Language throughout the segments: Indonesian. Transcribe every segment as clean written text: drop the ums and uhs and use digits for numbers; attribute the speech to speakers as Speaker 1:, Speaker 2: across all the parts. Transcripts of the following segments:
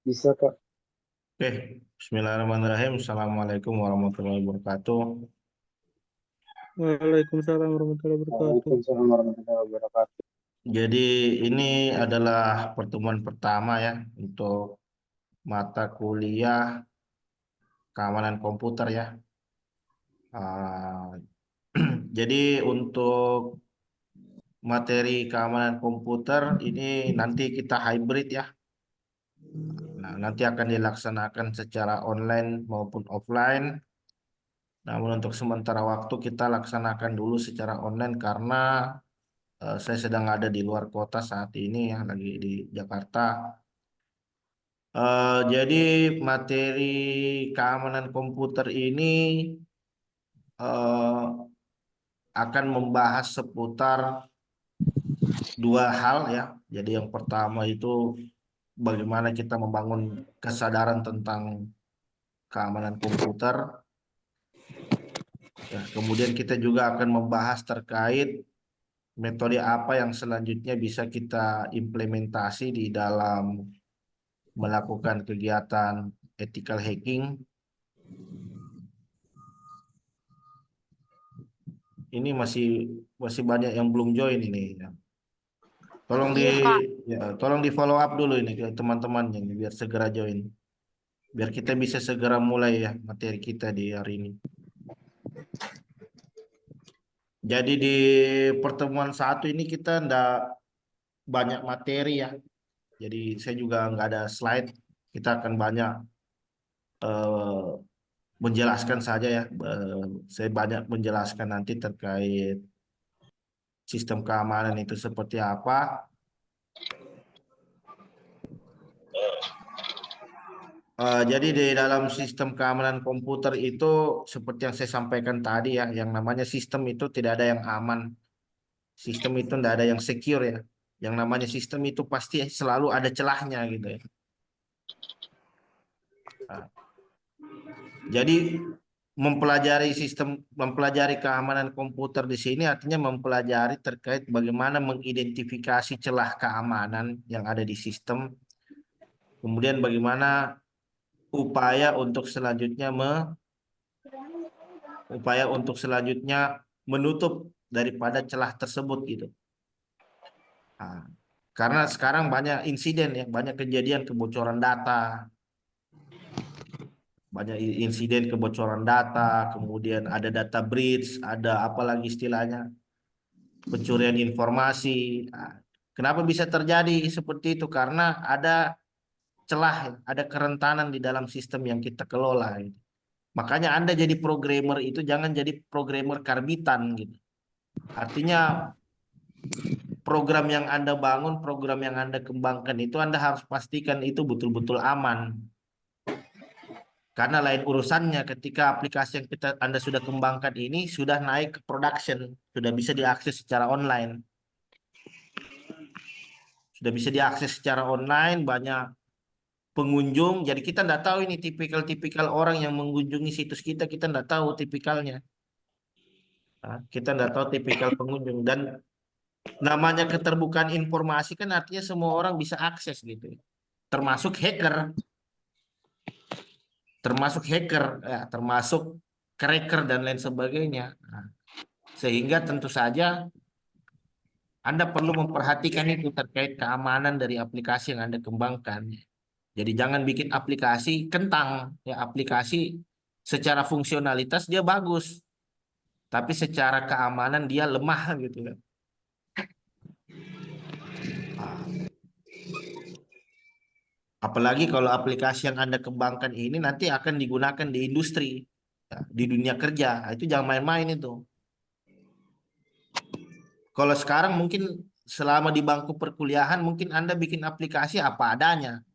Speaker 1: Bisa, Kak.
Speaker 2: Oke, Bismillahirrahmanirrahim. Assalamualaikum warahmatullahi wabarakatuh.
Speaker 3: Waalaikumsalam warahmatullahi wabarakatuh.
Speaker 1: Waalaikumsalam warahmatullahi wabarakatuh.
Speaker 2: Jadi ini adalah pertemuan pertama ya untuk mata kuliah keamanan komputer ya. Ah, jadi untuk materi keamanan komputer ini nanti kita hybrid ya. Nah, nanti akan dilaksanakan secara online maupun offline. Namun untuk sementara waktu kita laksanakan dulu secara online karena saya sedang ada di luar kota saat ini ya, lagi di Jakarta. Jadi materi keamanan komputer ini eh, akan membahas seputar dua hal ya. Jadi yang pertama itu bagaimana kita membangun kesadaran tentang keamanan komputer. Ya, kemudian kita juga akan membahas terkait metode apa yang selanjutnya bisa kita implementasi di dalam melakukan kegiatan ethical hacking. Ini masih masih banyak yang belum join ini ya. Tolong di
Speaker 4: Iya, Kak.
Speaker 2: tolong di follow up dulu ini ke teman-temannya ini, biar segera join. Biar kita bisa segera mulai ya materi kita di hari ini. Jadi di pertemuan satu ini kita ndak banyak materi ya. Jadi saya juga nggak ada slide. Kita akan banyak eh, menjelaskan saja ya. Saya banyak menjelaskan nanti terkait sistem keamanan itu seperti apa. Jadi di dalam sistem keamanan komputer itu seperti yang saya sampaikan tadi ya, yang namanya sistem itu tidak ada yang aman. Sistem itu tidak ada yang secure ya. Yang namanya sistem itu pasti selalu ada celahnya gitu ya. Nah, jadi mempelajari keamanan komputer di sini artinya mempelajari terkait bagaimana mengidentifikasi celah keamanan yang ada di sistem, kemudian bagaimana upaya untuk selanjutnya menutup daripada celah tersebut gitu. Nah, karena sekarang banyak insiden ya, banyak kejadian kebocoran data, banyak insiden kebocoran data, kemudian ada data breach, ada apalagi istilahnya pencurian informasi. Nah, kenapa bisa terjadi seperti itu? Karena ada celah, ada kerentanan di dalam sistem yang kita kelola gitu. Makanya Anda jadi programmer itu jangan jadi programmer karbitan gitu. Artinya program yang Anda bangun, program yang Anda kembangkan itu Anda harus pastikan itu betul-betul aman. Karena lain urusannya ketika aplikasi yang Anda sudah kembangkan ini sudah naik ke production, sudah bisa diakses secara online. Sudah bisa diakses secara online, banyak pengunjung. Jadi kita tidak tahu ini tipikal-tipikal orang yang mengunjungi situs kita, kita tidak tahu tipikalnya. Nah, kita tidak tahu tipikal pengunjung. Dan namanya keterbukaan informasi kan artinya semua orang bisa akses gitu. Termasuk hacker, ya, termasuk cracker dan lain sebagainya. Nah, sehingga tentu saja Anda perlu memperhatikan itu terkait keamanan dari aplikasi yang Anda kembangkan. Jadi jangan bikin aplikasi kentang, ya aplikasi secara fungsionalitas dia bagus, tapi secara keamanan dia lemah gitu ya. Ah, apalagi kalau aplikasi yang Anda kembangkan ini nanti akan digunakan di industri, ya, di dunia kerja. Nah, itu jangan main-main itu. Kalau sekarang mungkin selama di bangku perkuliahan mungkin Anda bikin aplikasi apa adanya.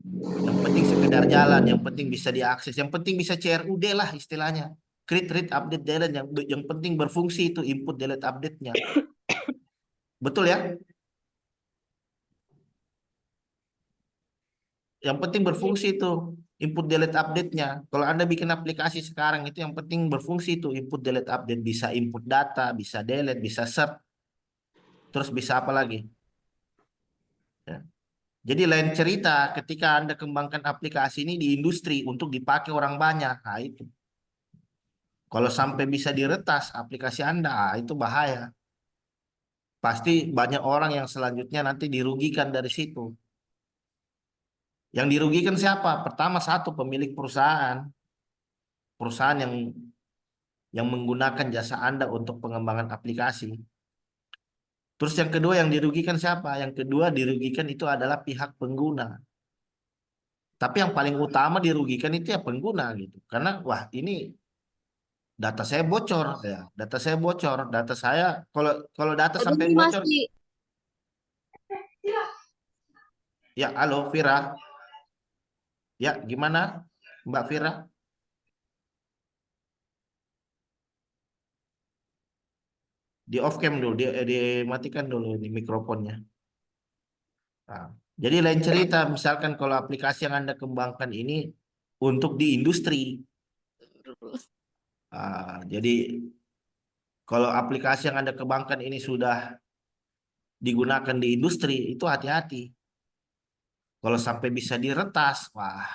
Speaker 2: Yang penting sekedar jalan, yang penting bisa diakses, yang penting bisa CRUD lah istilahnya. Create, read, update, delete, yang penting berfungsi itu input, delete, update-nya. Betul ya? Yang penting berfungsi itu input, delete, update-nya. Kalau Anda bikin aplikasi sekarang itu yang penting berfungsi itu input, delete, update. Bisa input data, bisa delete, bisa search, terus bisa apa lagi? Ya. Jadi lain cerita ketika Anda kembangkan aplikasi ini di industri untuk dipakai orang banyak. Nah, itu. Kalau sampai bisa diretas aplikasi Anda, itu bahaya. Pasti banyak orang yang selanjutnya nanti dirugikan dari situ. Yang dirugikan siapa? Pertama satu pemilik perusahaan. Perusahaan yang menggunakan jasa Anda untuk pengembangan aplikasi. Terus yang kedua yang dirugikan siapa? Yang kedua dirugikan itu adalah pihak pengguna. Tapi yang paling utama dirugikan itu ya pengguna gitu. Karena wah ini data saya bocor ya, data saya bocor, data saya kalau kalau data
Speaker 4: Aduh,
Speaker 2: sampai
Speaker 4: ini
Speaker 2: bocor,
Speaker 4: masih
Speaker 2: ya halo Vira, ya gimana Mbak Vira? Di off cam dulu, dimatikan dulu ini mikrofonnya. Nah, jadi lain cerita, misalkan kalau aplikasi yang Anda kembangkan ini untuk di industri, jadi kalau aplikasi yang Anda kembangkan ini sudah digunakan di industri, itu hati-hati. Kalau sampai bisa diretas, wah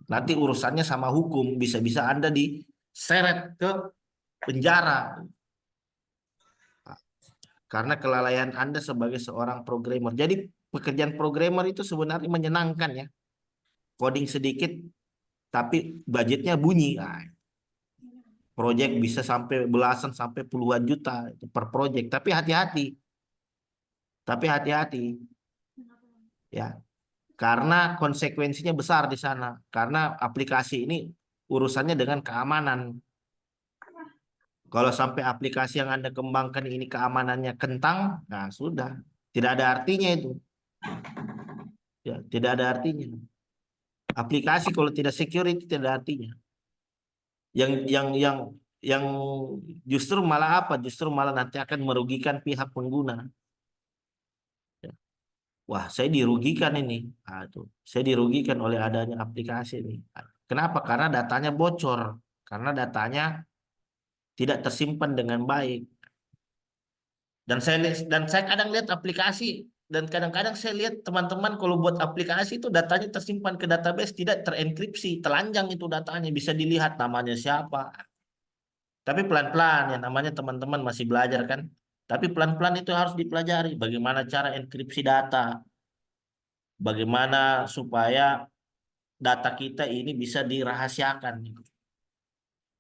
Speaker 2: nanti urusannya sama hukum, bisa-bisa Anda diseret ke penjara karena kelalaian Anda sebagai seorang programmer. Jadi pekerjaan programmer itu sebenarnya menyenangkan ya. Coding sedikit tapi budgetnya bunyi. Nah, proyek bisa sampai belasan sampai puluhan juta itu per proyek. Tapi hati-hati ya. Karena konsekuensinya besar di sana. Karena aplikasi ini urusannya dengan keamanan. Kalau sampai aplikasi yang Anda kembangkan ini keamanannya kentang, nah sudah, tidak ada artinya itu. Ya, tidak ada artinya. Aplikasi kalau tidak secure itu tidak ada artinya. Yang yang yang yang justru malah apa? Justru malah nanti akan merugikan pihak pengguna. Ya. Wah, saya dirugikan ini. Aduh, saya dirugikan oleh adanya aplikasi ini. Kenapa? Karena datanya bocor. Karena datanya tidak tersimpan dengan baik. Dan saya kadang lihat aplikasi dan kadang-kadang saya lihat teman-teman kalau buat aplikasi itu datanya tersimpan ke database tidak terenkripsi, telanjang itu datanya bisa dilihat namanya siapa. Tapi pelan-pelan ya namanya teman-teman masih belajar kan. Tapi pelan-pelan itu harus dipelajari bagaimana cara enkripsi data, bagaimana supaya data kita ini bisa dirahasiakan.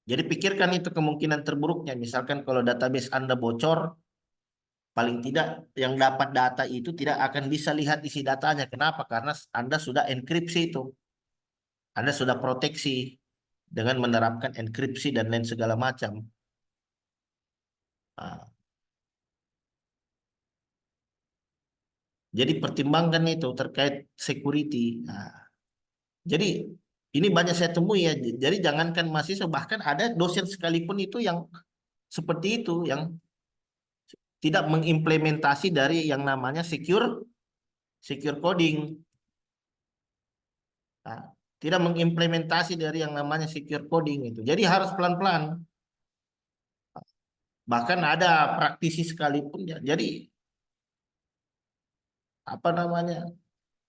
Speaker 2: Jadi pikirkan itu kemungkinan terburuknya. Misalkan kalau database Anda bocor, paling tidak yang dapat data itu tidak akan bisa lihat isi datanya. Kenapa? Karena Anda sudah enkripsi itu. Anda sudah proteksi dengan menerapkan enkripsi dan lain segala macam. Nah, jadi pertimbangkan itu terkait security. Nah, jadi ini banyak saya temui ya. Jadi jangankan mahasiswa, bahkan ada dosen sekalipun itu yang seperti itu, yang tidak mengimplementasi dari yang namanya secure coding. Nah, tidak mengimplementasi dari yang namanya secure coding itu. Jadi harus pelan-pelan. Bahkan ada praktisi sekalipun ya. Jadi apa namanya?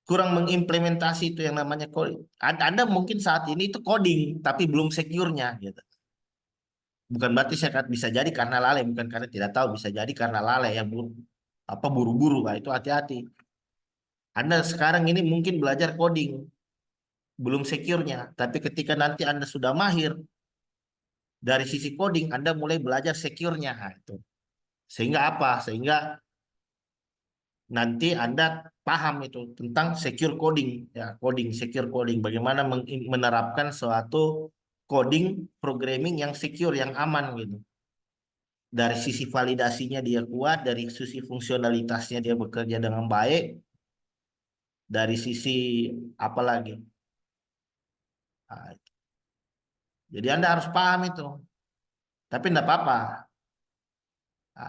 Speaker 2: Kurang mengimplementasi itu yang namanya coding. Anda mungkin saat ini itu coding tapi belum secure-nya gitu. Bukan berarti saya bisa jadi karena lalai, bukan karena tidak tahu, bisa jadi karena lalai yang buru-buru, nah, itu hati-hati. Anda sekarang ini mungkin belajar coding belum secure-nya, tapi ketika nanti Anda sudah mahir dari sisi coding, Anda mulai belajar secure-nya. Nah, itu. Sehingga apa? Sehingga nanti Anda paham itu tentang secure coding, ya, coding, secure coding, bagaimana menerapkan suatu coding programming yang secure, yang aman gitu. Dari sisi validasinya dia kuat, dari sisi fungsionalitasnya dia bekerja dengan baik, dari sisi apa lagi? Nah, jadi Anda harus paham itu. Tapi enggak apa-apa.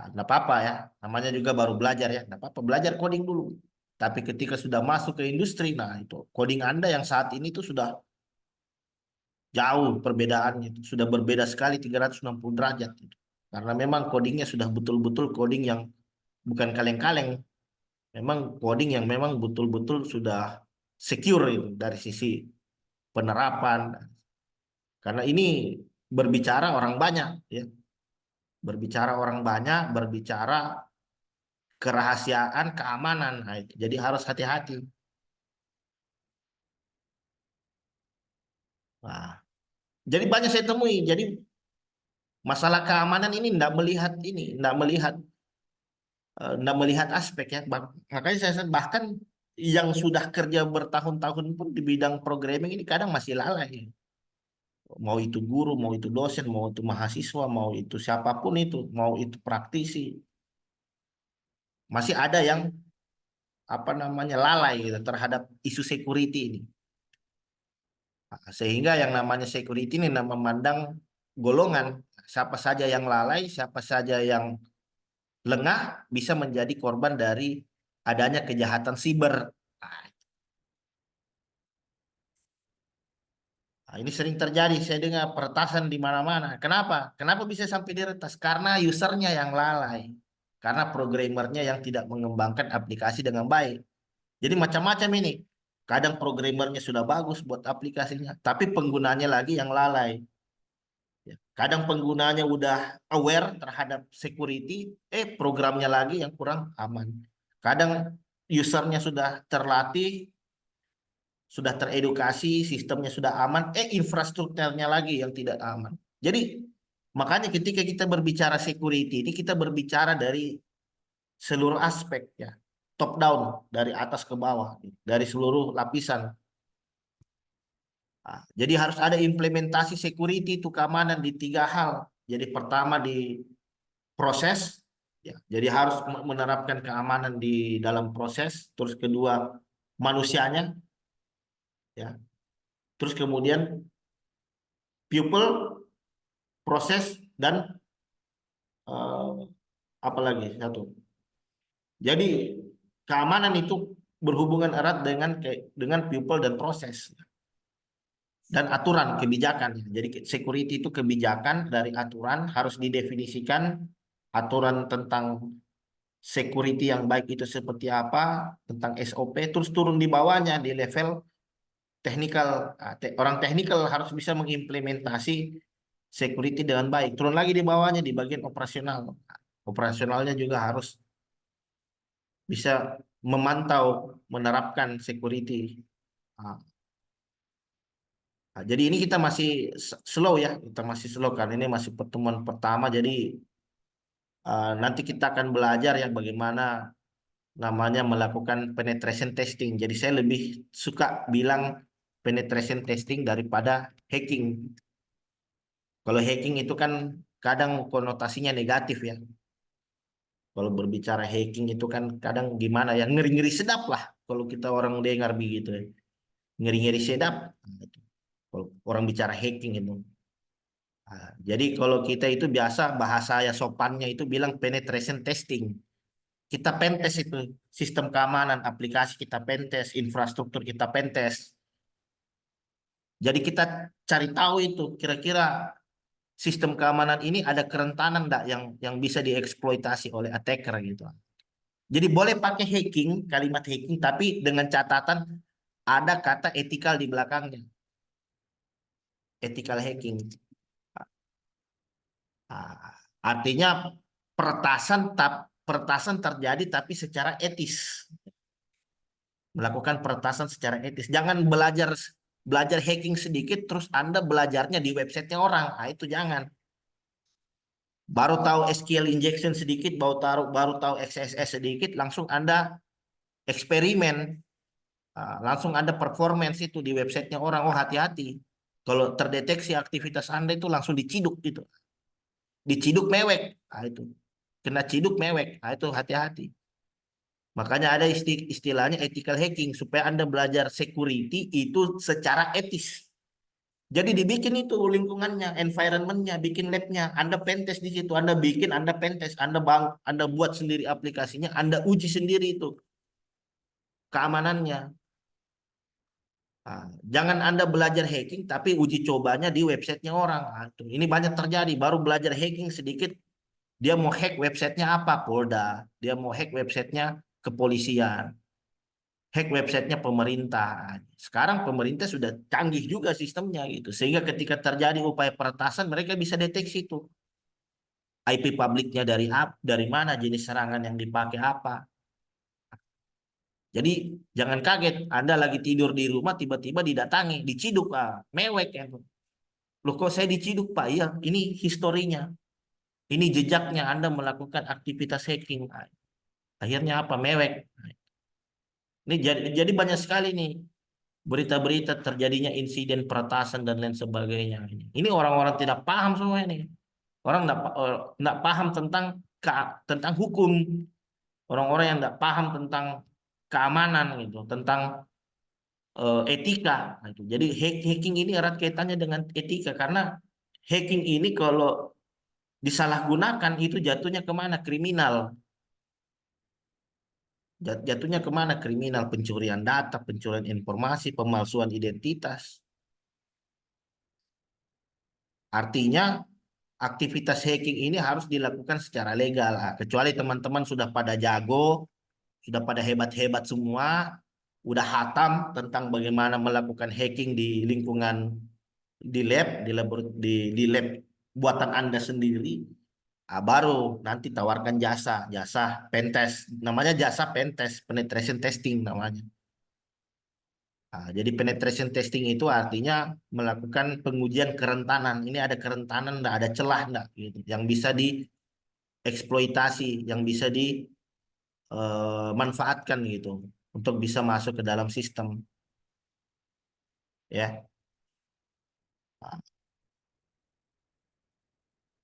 Speaker 2: Enggak apa-apa ya. Namanya juga baru belajar ya. Enggak apa-apa, belajar coding dulu. Tapi ketika sudah masuk ke industri, nah itu coding Anda yang saat ini itu sudah jauh perbedaannya. Itu sudah berbeda sekali 360 derajat. Itu. Karena memang codingnya sudah betul-betul coding yang bukan kaleng-kaleng. memang coding yang memang betul-betul sudah secure itu dari sisi penerapan. Karena ini berbicara orang banyak, ya. Berbicara orang banyak, berbicara kerahasiaan, keamanan. Nah, itu. Jadi harus hati-hati. Nah, jadi banyak saya temui. Jadi masalah keamanan ini tidak melihat aspek ya. Makanya saya bahkan yang sudah kerja bertahun-tahun pun di bidang programming ini kadang masih lalai. Mau itu guru, mau itu dosen, mau itu mahasiswa, mau itu siapapun itu, mau itu praktisi, masih ada yang apa namanya lalai gitu terhadap isu security ini. Nah, sehingga yang namanya security ini memandang golongan siapa saja yang lalai, siapa saja yang lengah bisa menjadi korban dari adanya kejahatan siber. Nah, ini sering terjadi, saya dengar peretasan di mana-mana. Kenapa? Kenapa bisa sampai diretas? Karena usernya yang lalai. Karena programmernya yang tidak mengembangkan aplikasi dengan baik. Jadi macam-macam ini. Kadang programmernya sudah bagus buat aplikasinya, tapi penggunanya lagi yang lalai. Ya, kadang penggunanya udah aware terhadap security, programnya lagi yang kurang aman. Kadang usernya sudah terlatih, sudah teredukasi, sistemnya sudah aman, infrastrukturnya lagi yang tidak aman. Jadi makanya ketika kita berbicara security ini kita berbicara dari seluruh aspek ya, top down, dari atas ke bawah, dari seluruh lapisan. Nah, jadi harus ada implementasi security itu keamanan di 3 hal. Jadi pertama di proses, ya. Jadi harus menerapkan keamanan di dalam proses. Terus kedua manusianya, ya. Terus kemudian people, proses dan apa lagi satu. Jadi keamanan itu berhubungan erat dengan people dan proses dan aturan kebijakan. Jadi security itu kebijakan dari aturan harus didefinisikan aturan tentang security yang baik itu seperti apa, tentang SOP, terus turun di bawahnya di level teknikal. Orang teknikal harus bisa mengimplementasi security dengan baik. Turun lagi di bawahnya di bagian operasional. Operasionalnya juga harus bisa memantau, menerapkan security. Nah, jadi ini kita masih slow ya, kita masih slow kan. Ini masih pertemuan pertama, jadi nanti kita akan belajar ya bagaimana namanya melakukan penetration testing. Jadi saya lebih suka bilang penetration testing daripada hacking. Kalau hacking itu kan kadang konotasinya negatif ya. Kalau berbicara hacking itu kan kadang gimana ya, ngeri-ngeri sedap lah kalau kita orang dengar begitu ya. Ngeri-ngeri sedap. Nah, itu. Kalau orang bicara hacking itu. Nah, jadi kalau kita itu biasa bahasa ya sopannya itu bilang penetration testing. Kita pentes itu sistem keamanan aplikasi, kita pentes infrastruktur, kita pentes. Jadi kita cari tahu itu kira-kira sistem keamanan ini ada kerentanan enggak yang bisa dieksploitasi oleh attacker gitu. Jadi boleh pakai hacking, kalimat hacking, tapi dengan catatan ada kata etikal di belakangnya. Ethical hacking. Artinya peretasan terjadi tapi secara etis. Melakukan peretasan secara etis. Jangan belajar hacking sedikit terus Anda belajarnya di websitenya orang. Nah, itu jangan. Baru tahu SQL injection sedikit, baru tahu XSS sedikit, langsung Anda eksperimen, langsung Anda performance itu di websitenya orang. Oh, hati-hati. Kalau terdeteksi aktivitas Anda itu langsung diciduk gitu. Diciduk mewek. Nah, itu. Kena ciduk mewek. Nah, itu hati-hati. Makanya ada istilahnya ethical hacking supaya Anda belajar security itu secara etis. Jadi dibikin itu lingkungannya, environmentnya, bikin labnya, Anda pentes di situ, Anda bikin, Anda pentes, Anda buat sendiri aplikasinya, Anda uji sendiri itu keamanannya. Nah, jangan Anda belajar hacking tapi uji cobanya di websitenya orang. Nah, ini banyak terjadi. Baru belajar hacking sedikit, dia mau hack websitenya apa? Polda. Dia mau hack websitenya kepolisian, hack websitenya pemerintah. Sekarang pemerintah sudah canggih juga sistemnya gitu, sehingga ketika terjadi upaya peretasan mereka bisa deteksi itu IP publiknya dari mana, jenis serangan yang dipakai apa. Jadi jangan kaget Anda lagi tidur di rumah tiba-tiba didatangi, diciduk, mewek ya. Loh kok saya diciduk Pak? Iya, ini historinya. Ini jejaknya Anda melakukan aktivitas hacking. Akhirnya apa? Mewek. Ini jadi banyak sekali nih berita-berita terjadinya insiden peretasan dan lain sebagainya. Ini orang-orang tidak paham semua ini. Orang nggak paham tentang hukum. Orang-orang yang nggak paham tentang keamanan gitu, tentang etika. Gitu. Jadi hacking ini erat kaitannya dengan etika karena hacking ini kalau disalahgunakan itu jatuhnya kemana? Kriminal. Jatuhnya kemana? Kriminal, pencurian data, pencurian informasi, pemalsuan identitas. Artinya aktivitas hacking ini harus dilakukan secara legal. Kecuali teman-teman sudah pada jago, sudah pada hebat-hebat semua, udah hatam tentang bagaimana melakukan hacking di lingkungan di lab buatan Anda sendiri. Baru nanti tawarkan jasa pentest, namanya jasa pentest, penetration testing namanya. Jadi penetration testing itu artinya melakukan pengujian kerentanan. Ini ada kerentanan, enggak ada celah enggak gitu, yang bisa dieksploitasi, yang bisa dimanfaatkan gitu untuk bisa masuk ke dalam sistem, ya.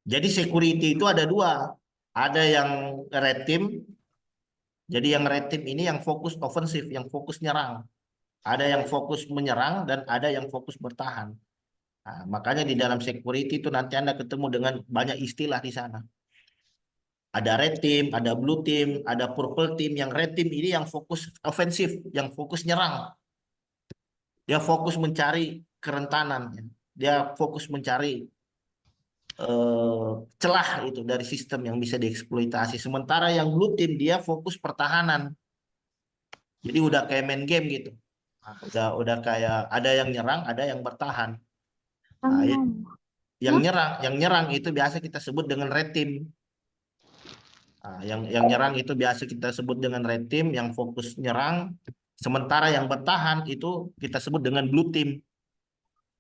Speaker 2: Jadi security itu ada dua, ada yang red team. Jadi yang red team ini yang fokus ofensif, yang fokus nyerang. Ada yang fokus menyerang dan ada yang fokus bertahan. Makanya di dalam security itu nanti Anda ketemu dengan banyak istilah di sana. Ada red team, ada blue team, ada purple team. Yang red team ini yang fokus ofensif, yang fokus nyerang. Dia fokus mencari kerentanan. Dia fokus mencari celah itu dari sistem yang bisa dieksploitasi. Sementara yang blue team dia fokus pertahanan. Jadi udah kayak main game gitu. Udah kayak ada yang nyerang, ada yang bertahan. Yang nyerang itu biasa kita sebut dengan red team. Yang nyerang itu biasa kita sebut dengan red team, yang fokus nyerang. Sementara yang bertahan itu kita sebut dengan blue team.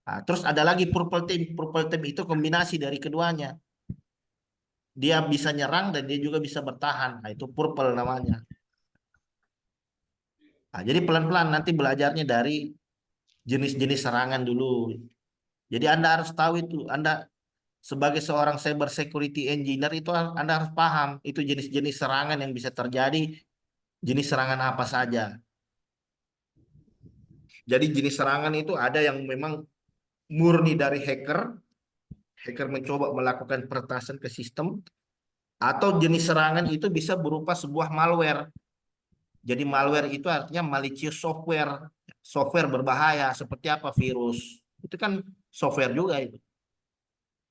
Speaker 2: Terus ada lagi purple team. Purple team itu kombinasi dari keduanya. Dia bisa nyerang dan dia juga bisa bertahan. Itu purple namanya. Jadi pelan-pelan nanti belajarnya dari jenis-jenis serangan dulu. Jadi Anda harus tahu itu. Anda sebagai seorang cyber security engineer itu Anda harus paham itu jenis-jenis serangan yang bisa terjadi, jenis serangan apa saja. Jadi jenis serangan itu ada yang memang murni dari hacker mencoba melakukan peretasan ke sistem, atau jenis serangan itu bisa berupa sebuah malware. Jadi malware itu artinya malicious software berbahaya seperti apa virus. Itu kan software juga itu.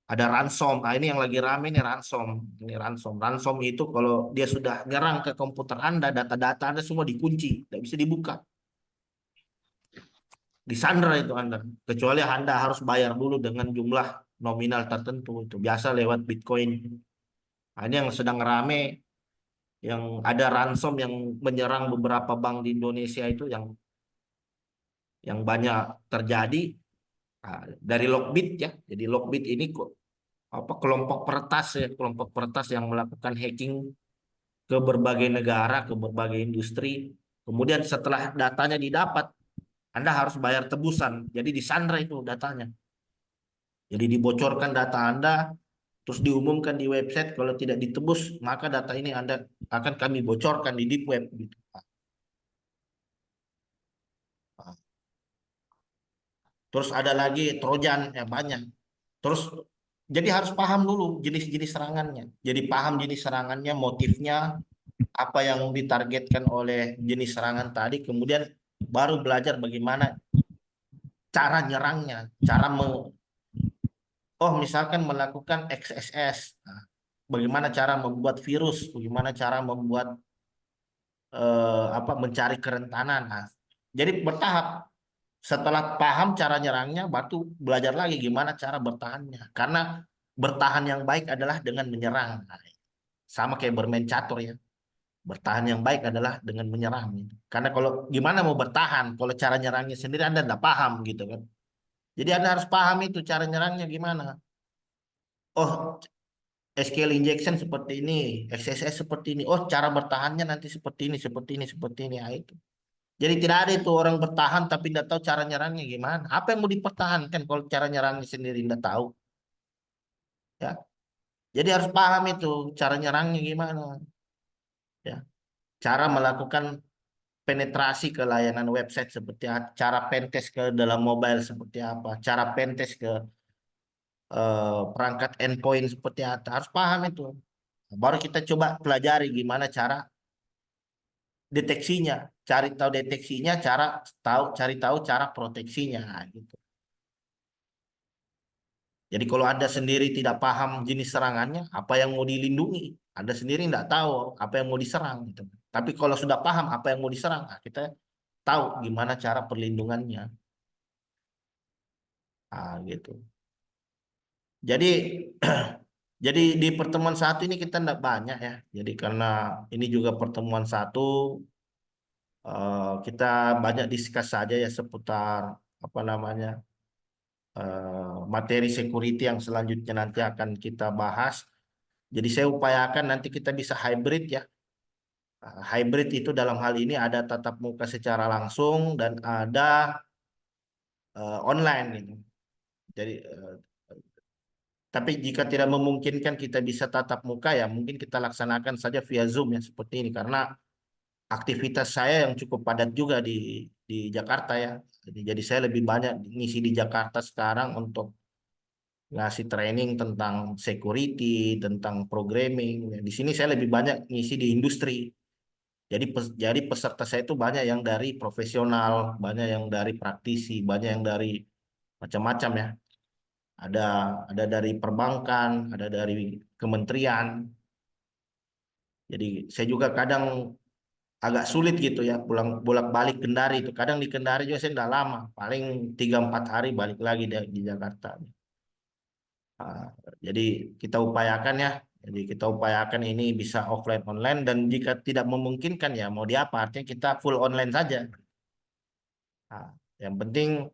Speaker 2: Ada ransom. Ini yang lagi rame nih ransom. Ini ransom. Ransom itu kalau dia sudah nyerang ke komputer Anda, data-data Anda semua dikunci, tidak bisa dibuka. Disandra itu Anda. Kecuali Anda harus bayar dulu dengan jumlah nominal tertentu. Itu biasa lewat Bitcoin. Ini yang sedang rame, yang ada ransom yang menyerang beberapa bank di Indonesia itu yang banyak terjadi dari Lockbit ya. Jadi Lockbit ini kok kelompok peretas ya, kelompok peretas yang melakukan hacking ke berbagai negara, ke berbagai industri. Kemudian setelah datanya didapat, Anda harus bayar tebusan. Jadi disandra itu datanya. Jadi dibocorkan data Anda, terus diumumkan di website kalau tidak ditebus, maka data ini Anda akan kami bocorkan di deep web gitu. Terus ada lagi Trojan ya banyak. Terus jadi harus paham dulu jenis-jenis serangannya. Jadi paham jenis serangannya, motifnya, apa yang ditargetkan oleh jenis serangan tadi, kemudian baru belajar bagaimana cara nyerangnya, misalkan melakukan XSS. Nah, bagaimana cara membuat virus, bagaimana cara membuat mencari kerentanan. Nah, jadi bertahap. Setelah paham cara nyerangnya, batu belajar lagi gimana cara bertahannya. Karena bertahan yang baik adalah dengan menyerang. Nah, sama kayak bermain catur ya. Bertahan yang baik adalah dengan menyerang. Gitu. Karena kalau gimana mau bertahan, kalau cara nyerangnya sendiri Anda tidak paham gitu kan. Jadi Anda harus paham itu cara nyerangnya gimana. Oh, SQL injection seperti ini, XSS seperti ini. Oh, cara bertahannya nanti seperti ini, seperti ini, seperti ini. Nah, itu. Jadi tidak ada itu orang bertahan tapi tidak tahu cara nyerangnya gimana. Apa yang mau dipertahankan kalau cara nyerangnya sendiri tidak tahu, ya. Jadi harus paham itu cara nyerangnya gimana, ya. Cara melakukan penetrasi ke layanan website seperti apa, cara pentest ke dalam mobile seperti apa, cara pentest ke perangkat endpoint seperti apa. Harus paham itu. Baru kita coba pelajari gimana cara deteksinya, cari tahu deteksinya, cari tahu cara proteksinya, nah, gitu. Jadi kalau Anda sendiri tidak paham jenis serangannya, apa yang mau dilindungi, Anda sendiri tidak tahu apa yang mau diserang gitu. Tapi kalau sudah paham apa yang mau diserang, nah, kita tahu gimana cara perlindungannya. Ah, gitu. Jadi jadi di pertemuan satu ini kita tidak banyak ya. Jadi karena ini juga pertemuan satu, kita banyak diskus saja ya seputar apa namanya materi security yang selanjutnya nanti akan kita bahas. Jadi saya upayakan nanti kita bisa hybrid ya. Hybrid itu dalam hal ini ada tatap muka secara langsung dan ada online gitu. Jadi tapi jika tidak memungkinkan kita bisa tatap muka ya mungkin kita laksanakan saja via Zoom ya seperti ini karena aktivitas saya yang cukup padat juga di Jakarta ya. Jadi saya lebih banyak ngisi di Jakarta sekarang untuk ngasih training tentang security, tentang programming. Di sini saya lebih banyak ngisi di industri. Jadi peserta saya itu banyak yang dari profesional, banyak yang dari praktisi, banyak yang dari macam-macam ya. Ada ada dari perbankan, ada dari kementerian. Jadi saya juga kadang agak sulit gitu ya pulang bolak-balik Kendari itu. Kadang di Kendari juga saya tidak lama, paling 3-4 hari balik lagi di Jakarta. Ah, jadi kita upayakan ya. Jadi kita upayakan ini bisa offline online dan jika tidak memungkinkan ya mau diapa artinya kita full online saja. Nah, yang penting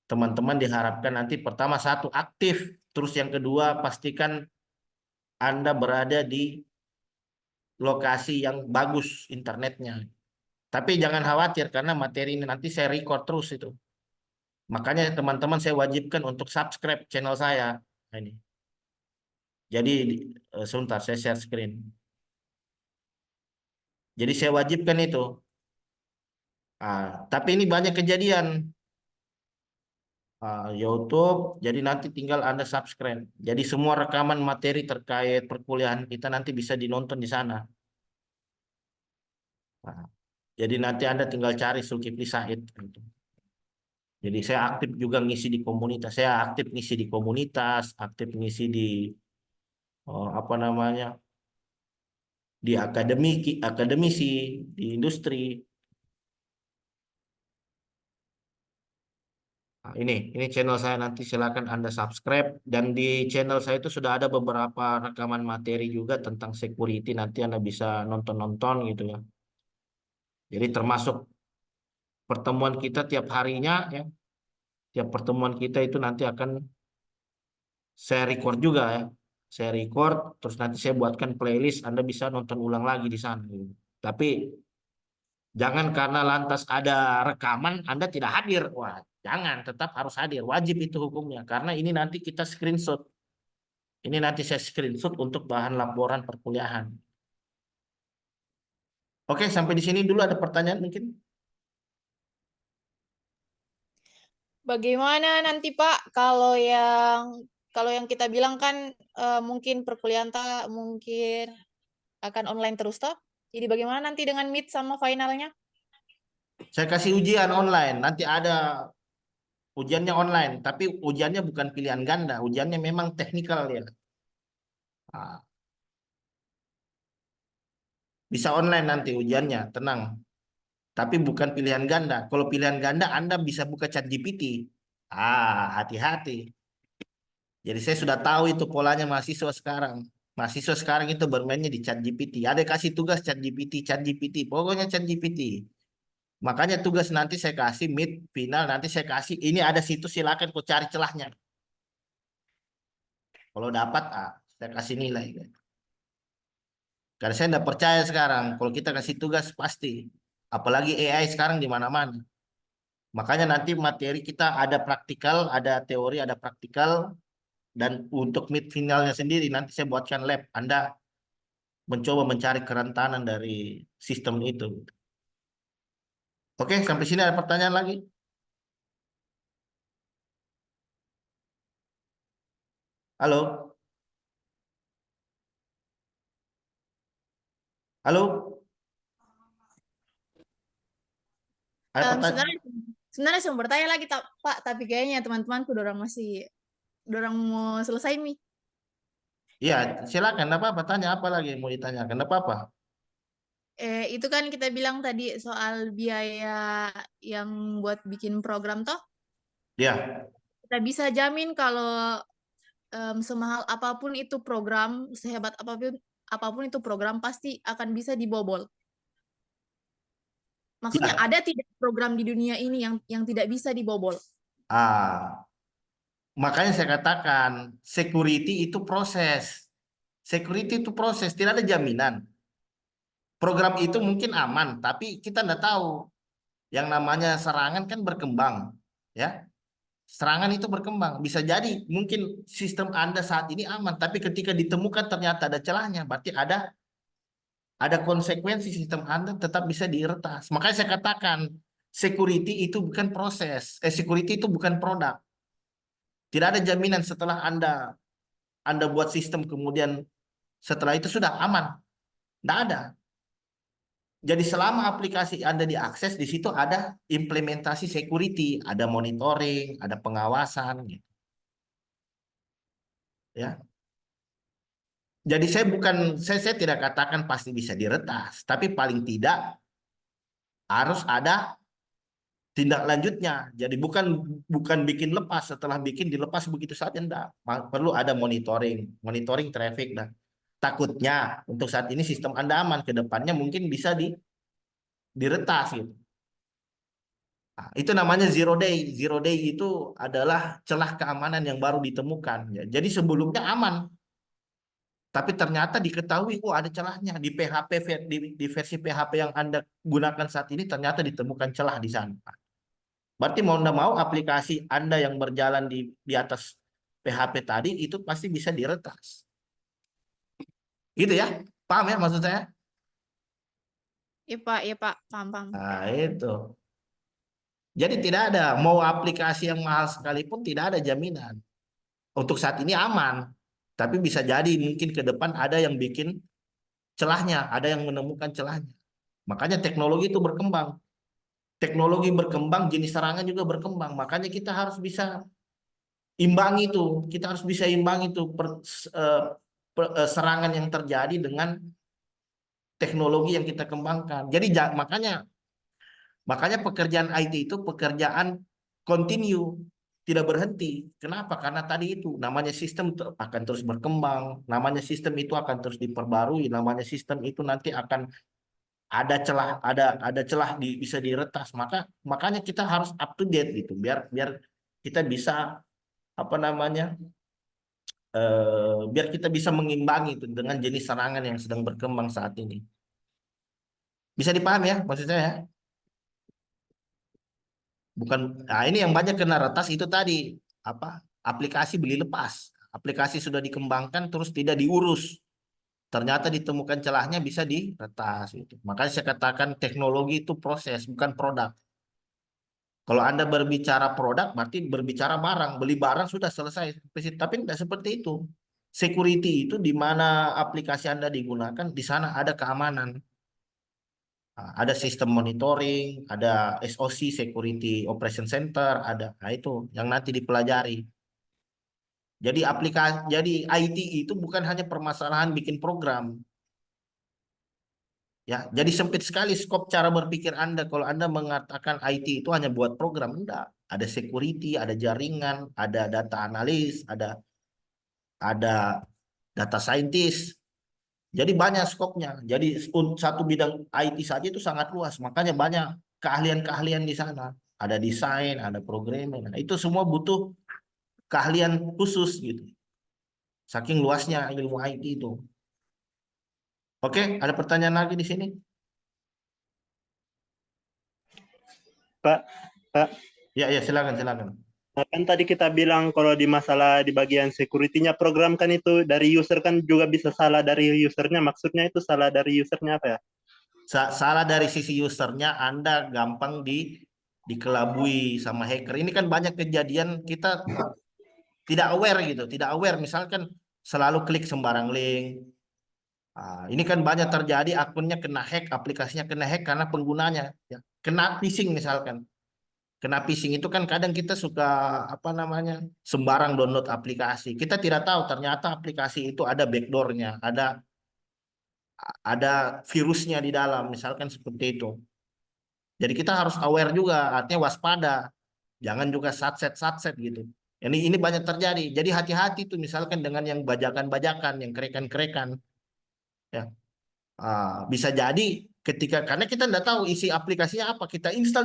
Speaker 2: teman-teman diharapkan nanti pertama satu aktif, terus yang kedua pastikan Anda berada di lokasi yang bagus internetnya. Tapi jangan khawatir karena materi ini nanti saya record terus itu. Makanya teman-teman saya wajibkan untuk subscribe channel saya. Nah, ini. Jadi sebentar saya share screen. Jadi saya wajibkan itu. Tapi ini banyak kejadian. YouTube, jadi nanti tinggal Anda subscribe. Jadi semua rekaman materi terkait perkuliahan kita nanti bisa dinonton di sana. Nah, jadi nanti Anda tinggal cari Zulkifli Said. Gitu. Jadi saya aktif juga ngisi di komunitas. Saya aktif ngisi di komunitas, aktif ngisi di apa namanya di akademisi, di industri. Nah, ini channel saya nanti silakan Anda subscribe dan di channel saya itu sudah ada beberapa rekaman materi juga tentang security nanti Anda bisa nonton-nonton gitu ya. Jadi termasuk pertemuan kita tiap harinya ya. Tiap pertemuan kita itu nanti akan saya record juga ya. Saya record terus nanti saya buatkan playlist Anda bisa nonton ulang lagi di sana gitu. Tapi jangan karena lantas ada rekaman Anda tidak hadir. Wah, jangan, tetap harus hadir. Wajib itu hukumnya karena ini nanti kita screenshot. Ini nanti saya screenshot untuk bahan laporan perkuliahan. Oke, sampai di sini dulu ada pertanyaan mungkin?
Speaker 4: Bagaimana nanti Pak kalau yang kita bilang kan mungkin perkuliahan mungkin akan online terus toh? Jadi bagaimana nanti dengan Meet sama finalnya?
Speaker 2: Saya kasih ujian online. Nanti ada ujiannya online, tapi ujiannya bukan pilihan ganda. Ujiannya memang teknikal ya. Nah, Bisa online nanti ujiannya, tenang. Tapi bukan pilihan ganda. Kalau pilihan ganda Anda bisa buka ChatGPT. Hati-hati. Jadi saya sudah tahu itu polanya mahasiswa sekarang. Mahasiswa sekarang itu bermainnya di ChatGPT. Ada kasih tugas ChatGPT, ChatGPT. Pokoknya ChatGPT. Makanya tugas nanti saya kasih mid final, nanti saya kasih ini ada situs, silakan kau cari celahnya. Kalau dapat, saya kasih nilai. Karena saya tidak percaya sekarang kalau kita kasih tugas pasti. Apalagi AI sekarang di mana-mana. Makanya nanti materi kita ada praktikal, ada teori, ada praktikal. Dan untuk mid finalnya sendiri nanti saya buatkan lab. Anda mencoba mencari kerentanan dari sistem itu. Oke, sampai sini ada pertanyaan lagi? Halo? Halo? Ada pertanyaan?
Speaker 4: Sebenarnya saya mau bertanya lagi Pak, tapi kayaknya teman-temanku dorang mau selesai nih.
Speaker 2: Iya, silakan. Apa-apa, tanya apa lagi yang mau ditanyakan? Apa-apa?
Speaker 4: Itu kan kita bilang tadi soal biaya yang buat bikin program toh.
Speaker 2: Ya.
Speaker 4: Kita bisa jamin kalau semahal apapun itu program, sehebat apapun itu program pasti akan bisa dibobol. Maksudnya
Speaker 2: Ya.
Speaker 4: ada tidak program di dunia ini yang tidak bisa dibobol?
Speaker 2: Makanya saya katakan security itu proses. Security itu proses, tidak ada jaminan. Program itu mungkin aman, tapi kita tidak tahu. Yang namanya serangan kan berkembang, ya. Serangan itu berkembang. Bisa jadi mungkin sistem Anda saat ini aman, tapi ketika ditemukan ternyata ada celahnya, berarti ada konsekuensi sistem Anda tetap bisa diretas. Makanya saya katakan security itu bukan proses, security itu bukan produk. Tidak ada jaminan setelah Anda buat sistem kemudian setelah itu sudah aman. Tidak ada. Jadi selama aplikasi Anda diakses, di situ ada implementasi security, ada monitoring, ada pengawasan, gitu. Ya. Jadi saya tidak katakan pasti bisa diretas, tapi paling tidak harus ada tindak lanjutnya. Jadi bukan bikin lepas, setelah bikin dilepas begitu saja, enggak. Perlu ada monitoring traffic dan takutnya untuk saat ini sistem Anda aman, ke depannya mungkin bisa diretas gitu. Nah, itu namanya zero day. Zero day itu adalah celah keamanan yang baru ditemukan. Ya. Jadi sebelumnya aman, tapi ternyata diketahui, ada celahnya di PHP di versi PHP yang Anda gunakan saat ini ternyata ditemukan celah di sana. Berarti mau anda mau aplikasi Anda yang berjalan di atas PHP tadi itu pasti bisa diretas. Gitu ya? Paham ya maksud saya?
Speaker 4: Iya Pak, paham.
Speaker 2: Nah, itu. Jadi tidak ada mau aplikasi yang mahal sekalipun tidak ada jaminan. Untuk saat ini aman, tapi bisa jadi mungkin ke depan ada yang bikin celahnya, ada yang menemukan celahnya. Makanya teknologi itu berkembang. Teknologi berkembang, jenis serangan juga berkembang. Makanya kita harus bisa imbangi itu. Kita harus bisa imbangi itu serangan yang terjadi dengan teknologi yang kita kembangkan. Jadi makanya pekerjaan IT itu pekerjaan continue, tidak berhenti. Kenapa? Karena tadi itu namanya sistem akan terus berkembang, namanya sistem itu akan terus diperbarui, namanya sistem itu nanti akan ada celah, ada celah bisa diretas. Makanya kita harus up to date gitu, biar kita bisa apa namanya, biar kita bisa mengimbangi itu dengan jenis serangan yang sedang berkembang saat ini. Bisa dipahami ya maksud saya? Bukan, nah ini yang banyak kena retas itu tadi apa? Aplikasi beli lepas. Aplikasi sudah dikembangkan terus tidak diurus. Ternyata ditemukan celahnya bisa diretas itu. Makanya saya katakan teknologi itu proses bukan produk. Kalau Anda berbicara produk berarti berbicara barang, beli barang sudah selesai. Tapi tidak seperti itu. Security itu di mana aplikasi Anda digunakan, di sana ada keamanan. Ada sistem monitoring, ada SOC Security Operation Center, ada. Nah, itu yang nanti dipelajari. Jadi IT itu bukan hanya permasalahan bikin program. Ya, jadi sempit sekali skop cara berpikir Anda kalau Anda mengatakan IT itu hanya buat program. Enggak. Ada security, ada jaringan, ada data analis, ada data scientist. Jadi banyak skopnya. Jadi satu bidang IT saja itu sangat luas. Makanya banyak keahlian-keahlian di sana. Ada desain, ada programming. Nah, itu semua butuh keahlian khusus gitu. Saking luasnya ilmu IT itu. Oke, ada pertanyaan lagi di sini?
Speaker 5: Pak, Pak,
Speaker 2: Ya, ya, silakan, silakan.
Speaker 5: kan tadi kita bilang kalau di masalah di bagian security-nya program kan itu dari user kan juga bisa salah dari usernya. Maksudnya itu salah dari usernya apa ya?
Speaker 2: Salah dari sisi usernya, Anda gampang dikelabui sama hacker. Ini kan banyak kejadian kita tidak aware gitu, tidak aware. Misalkan selalu klik sembarang link. Ini kan banyak terjadi akunnya kena hack, aplikasinya kena hack karena penggunanya. Ya. Kena phishing misalkan. Kena phishing itu kan kadang kita suka apa namanya sembarang download aplikasi. Kita tidak tahu ternyata aplikasi itu ada backdoornya, ada virusnya di dalam, misalkan seperti itu. Jadi kita harus aware juga, artinya waspada. Jangan juga satset gitu. Ini banyak terjadi. Jadi hati-hati tuh misalkan dengan yang bajakan-bajakan, yang kerekan-kerekan. Ya, bisa jadi ketika karena kita tidak tahu isi aplikasinya apa, kita install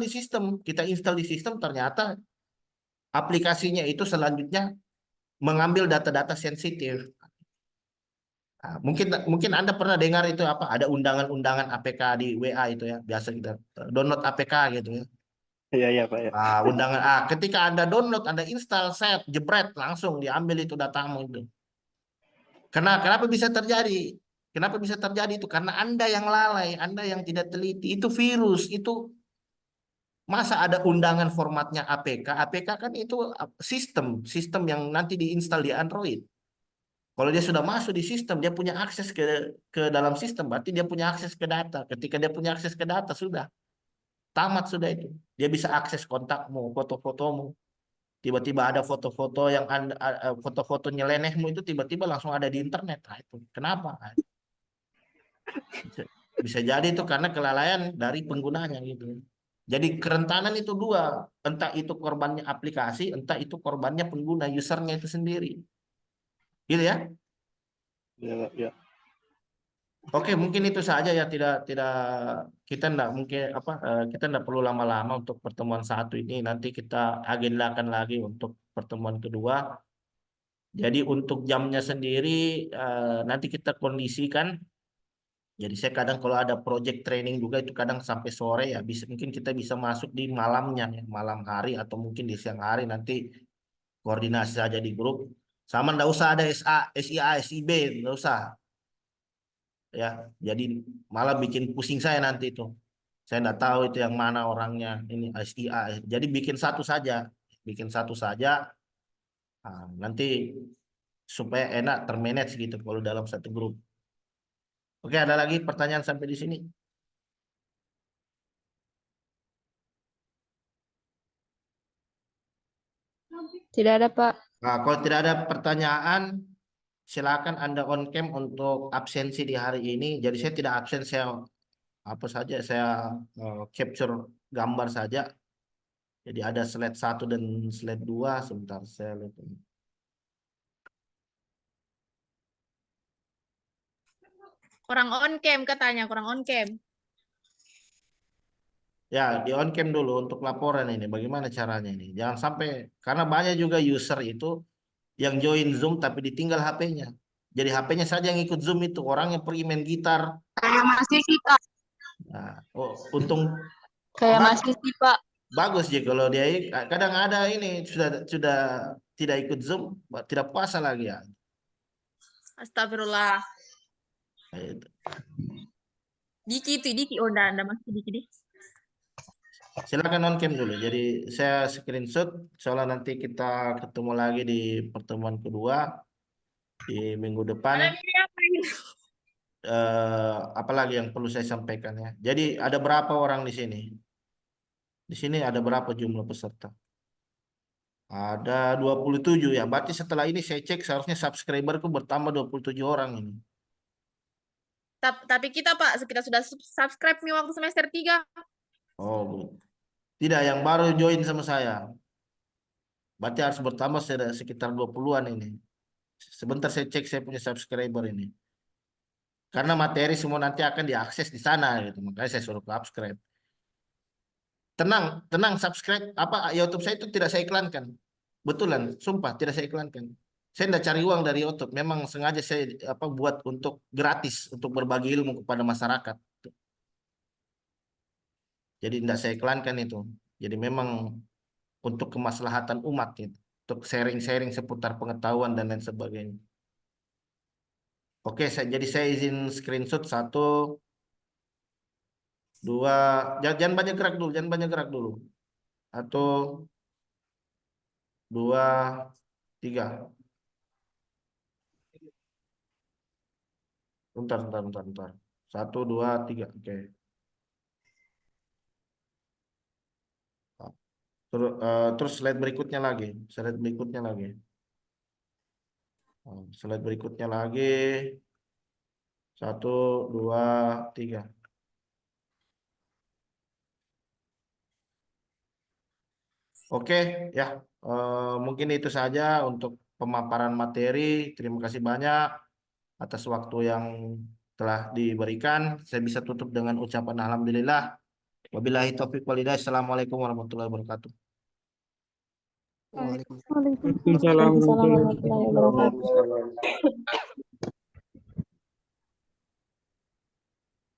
Speaker 2: di sistem ternyata aplikasinya itu selanjutnya mengambil data-data sensitif. Mungkin Anda pernah dengar itu apa? Ada undangan-undangan APK di WA itu ya, biasa kita download APK gitu ya.
Speaker 5: Iya, iya, Pak. Ya.
Speaker 2: Undangan ketika Anda download, Anda install, set, jebret, langsung diambil itu datamu itu. Kenapa bisa terjadi? Kenapa bisa terjadi itu? Karena Anda yang lalai, Anda yang tidak teliti. Itu virus, itu masa ada undangan formatnya APK? APK kan itu sistem yang nanti diinstal di Android. Kalau dia sudah masuk di sistem, dia punya akses ke dalam sistem, berarti dia punya akses ke data. Ketika dia punya akses ke data, sudah tamat sudah itu. Dia bisa akses kontakmu, foto-fotomu. Tiba-tiba ada foto-foto yang foto-foto nyelenehmu itu tiba-tiba langsung ada di internet. Nah, itu kenapa? Bisa jadi itu karena kelalaian dari penggunanya gitu. Jadi kerentanan itu dua, entah itu korbannya aplikasi, entah itu korbannya pengguna, usernya itu sendiri. Gitu ya.
Speaker 5: Ya, ya.
Speaker 2: Oke, mungkin itu saja ya, tidak kita enggak mungkin kita enggak perlu lama-lama untuk pertemuan satu ini. Nanti kita agendakan lagi untuk pertemuan kedua. Jadi untuk jamnya sendiri nanti kita kondisikan. Jadi saya kadang kalau ada project training juga itu kadang sampai sore ya, mungkin kita bisa masuk di malamnya ya, malam hari atau mungkin di siang hari nanti koordinasi saja di grup. Sama enggak usah ada SIA, SIB, enggak usah. Ya, jadi malah bikin pusing saya nanti itu. Saya enggak tahu itu yang mana orangnya ini SIA. Jadi bikin satu saja, bikin satu saja. Nanti supaya enak termanage gitu kalau dalam satu grup. Oke, ada lagi pertanyaan sampai di sini?
Speaker 6: Tidak ada, Pak.
Speaker 2: Nah, kalau tidak ada pertanyaan, silakan Anda on cam untuk absensi di hari ini. Jadi saya tidak absen, saya apa saja, saya capture gambar saja. Jadi ada slide 1 dan slide 2. Sebentar saya lihat ini.
Speaker 4: Kurang on cam katanya, kurang on cam.
Speaker 2: Ya, di on cam dulu untuk laporan ini. Bagaimana caranya ini? Jangan sampai, karena banyak juga user itu yang join Zoom tapi ditinggal HP-nya. Jadi HP-nya saja yang ikut Zoom itu. Orang yang pergi main gitar.
Speaker 6: Kayak masih sih, Pak.
Speaker 2: Nah, untung
Speaker 6: Kayak
Speaker 2: Ba-
Speaker 6: masih sih, Pak.
Speaker 2: bagus sih kalau dia kadang ada ini sudah tidak ikut Zoom, tidak puasa lagi ya.
Speaker 4: Astagfirullah.
Speaker 2: Nah, itu.
Speaker 4: Diki, oh enggak masih Diki.
Speaker 2: Silakan on cam dulu. Jadi saya screenshot soalnya nanti kita ketemu lagi di pertemuan kedua di minggu depan. Apalagi yang perlu saya sampaikan ya. Jadi ada berapa orang di sini? Di sini ada berapa jumlah peserta? Ada 27 ya. Berarti setelah ini saya cek seharusnya subscriberku bertambah 27 orang ini.
Speaker 4: Tapi kita Pak, kita sudah subscribe nih waktu semester 3.
Speaker 2: Oh, tidak, yang baru join sama saya. Berarti harus bertambah sekitar 20-an ini. Sebentar saya cek saya punya subscriber ini. Karena materi semua nanti akan diakses di sana gitu. Makanya saya suruh subscribe. Tenang subscribe apa YouTube saya itu tidak saya iklankan. Betulan, sumpah tidak saya iklankan. Saya tidak cari uang dari YouTube. Memang sengaja saya buat untuk gratis untuk berbagi ilmu kepada masyarakat. Jadi tidak saya iklankan itu. Jadi memang untuk kemaslahatan umat gitu. Untuk sharing-sharing seputar pengetahuan dan lain sebagainya. Oke, jadi saya izin screenshot 1, 2, jangan banyak gerak dulu, 1, 2, 3. Bentar. 1, 2, 3. Oke. Terus slide berikutnya lagi. Slide berikutnya lagi. 1, 2, 3. Oke, ya. Mungkin itu saja untuk pemaparan materi. Terima kasih banyak atas waktu yang telah diberikan. Saya bisa tutup dengan ucapan alhamdulillah. Wabillahi taufiq walhidayah. Assalamualaikum warahmatullahi wabarakatuh.
Speaker 3: Waalaikumsalam warahmatullahi wabarakatuh.
Speaker 1: Waalaikumsalam.